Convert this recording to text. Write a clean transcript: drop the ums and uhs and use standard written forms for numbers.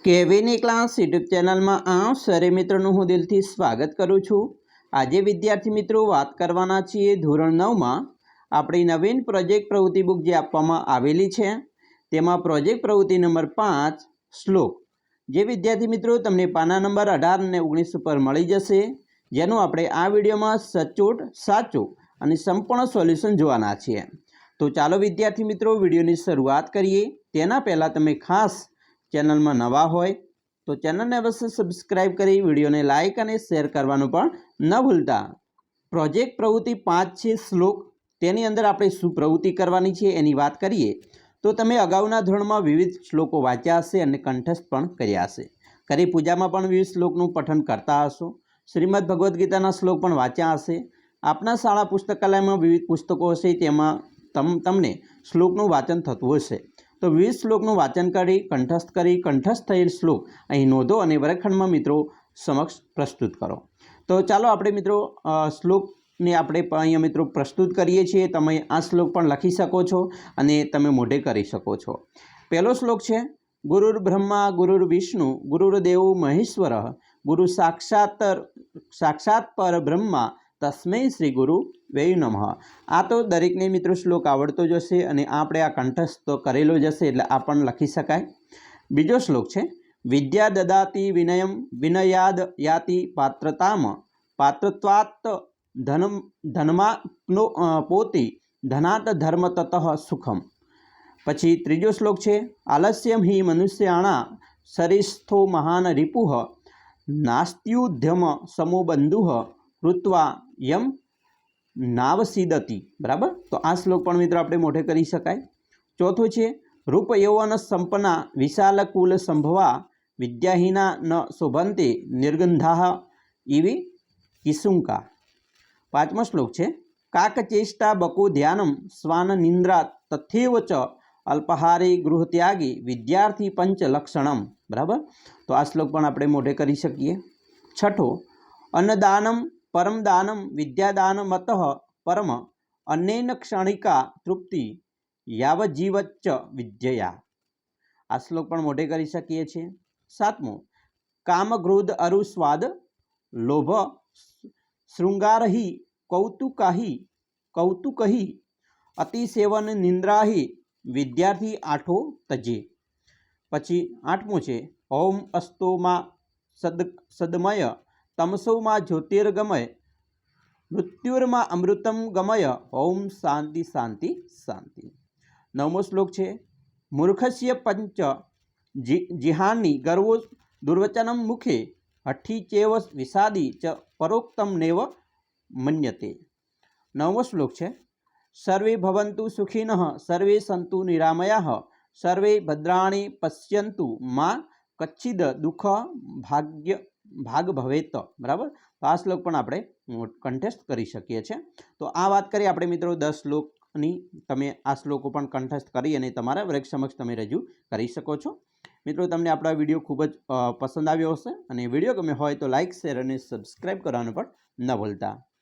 કેવીની class YouTube ચેનલમાં આપ સરે મિત્રોનું હું દિલથી સ્વાગત કરું છું। આજે વિદ્યાર્થી મિત્રો વાત કરવાના છીએ ધોરણ 9માં આપણી નવીન પ્રોજેક્ટ પ્રવૃત્તિ બુક જે આપવામાં આવેલી છે તેમાં પ્રોજેક્ટ પ્રવૃત્તિ નંબર 5 શ્લોક જે વિદ્યાર્થી મિત્રો તમને પાના નંબર 18 અને 19 ઉપર મળી જશે, જેનું આપણે આ વિડીયોમાં સચોટ સાચું અને સંપૂર્ણ સોલ્યુશન જોવાના છીએ। તો ચાલો વિદ્યાર્થી મિત્રો વિડીયોની શરૂઆત કરીએ। તેના પહેલાં તમે ખાસ चैनल में नवा होय तो चैनल ने अवश्य सब्सक्राइब करी वीडियो ने लाइक और शेर करवानुं पण न भूलता। प्रोजेक्ट प्रवृत्ति 5 छे श्लोक, तेनी अंदर आपणे शुं प्रवृत्ति करवानी छे एनी वात करीए तो तमे अगाउना धोरणमां विविध श्लोको वांच्या हशे अने कंठस्थ पण कर्या हशे। घरे पूजामां पण विविध श्लोकनुं पठन करता हशो, श्रीमद भगवद गीताना श्लोक पण वांच्या हशे। आपना शाळा पुस्तकालयमां विविध पुस्तको हशे तेमां तमने श्लोकनुं वाचन थतुं हशे। तो 20 श्लोकનું વાંચન કરી કંઠસ્થ થયેલ શ્લોક અહીં નોંધો અને વર્ગખંડમાં મિત્રો સમક્ષ પ્રસ્તુત કરો। તો ચાલો આપણે મિત્રો શ્લોકને આપણે અહીંયા મિત્રો પ્રસ્તુત કરીએ છીએ। તમે આ શ્લોક પણ લખી શકો છો અને તમે મોઢે કરી શકો છો। પહેલો શ્લોક છે ગુરુર બ્રહ્મા ગુરુર વિષ્ણુ ગુરુર્દેવો મહેશ્વરઃ ગુરુ સાક્ષાત પર બ્રહ્મા तस्मै श्री गुरु वे नमः। आ तो दरेक ने मित्रों श्लोक आवड़तो ज हशे अने आपणे आ कंठस्थ तो करेलो ज हशे एटले आ पण लखी शकाय। बीजो श्लोक छे विद्या ददाति विनयम विनयाद याति पात्रताम पात्रत्वात् धनमा पोति धनात् धर्म ततः सुखम। पछी त्रीजो श्लोक छे आलस्यम हि मनुष्याणा सरिस्थो महान रिपुः नास्त्युद्यम समो बंधुः ऋत्वा यम नावसीदति। बराबर, तो आ श्लोक पण मित्र आपणे मोढे करी शकाय। चौथो छे रूप यौवन संपन्ना विशाल कुल संभवा विद्याहीना न शोभन्ते निर्गंधा इवी किशुंका। पांचमो श्लोक छे काकचेष्टा बको ध्यानम स्वान निंद्रा तथैव च अल्पहारी गृहत्यागी विद्यार्थी पंच लक्षणम। बराबर, तो आ श्लोक पण आपणे मोढे करी शकीए। छठो अन्नदानम परम दानम विद्यादानमतः परम अन्नेन क्षणिका तृप्ति यावज्जीवच्च विद्यया। आ श्लोक पण मोढे करी शकीए छे। सातमो काम क्रोध अरु स्वाद लोभ श्रृंगार ही कौतुक ही अतिसेवन निंद्रा ही विद्यार्थी आठो तजे। पछी आठमो छे ओम अस्तो मा सदमय तमसो मा ज्योतिर्गमय मृत्युर्मा अमृतम गमय ओम शांति शांति शांति। नवमो श्लोक छे मूर्खस्य पंच जिहानि गर्वो दुर्वचनम मुखे हठी चेव विषादी च परोक्तम नेव मन्यते। नवमो श्लोक छे सर्वे भवन्तु सुखिनः सर्वे सन्तु निरामयाः सर्वे भद्राणि पश्यन्तु मा कच्चिद दुःख भाग भवेत। बराबर, तो आ श्लोक पण आपणे कंठस्थ करी शकीए छे। तो आ वात करी आपणे मित्रों 10 श्लोकनी, तमे आ श्लोको पण कंठस्थ करी अने तमारा वर्ग समक्ष तमे रजू करी शको छो। मित्रों तमने आपणो विडियो खूब ज पसंद आव्यो हशे अने विडियो गम्यो होय तो लाइक शेर अने सब्सक्राइब करवानुं पण न भूलता।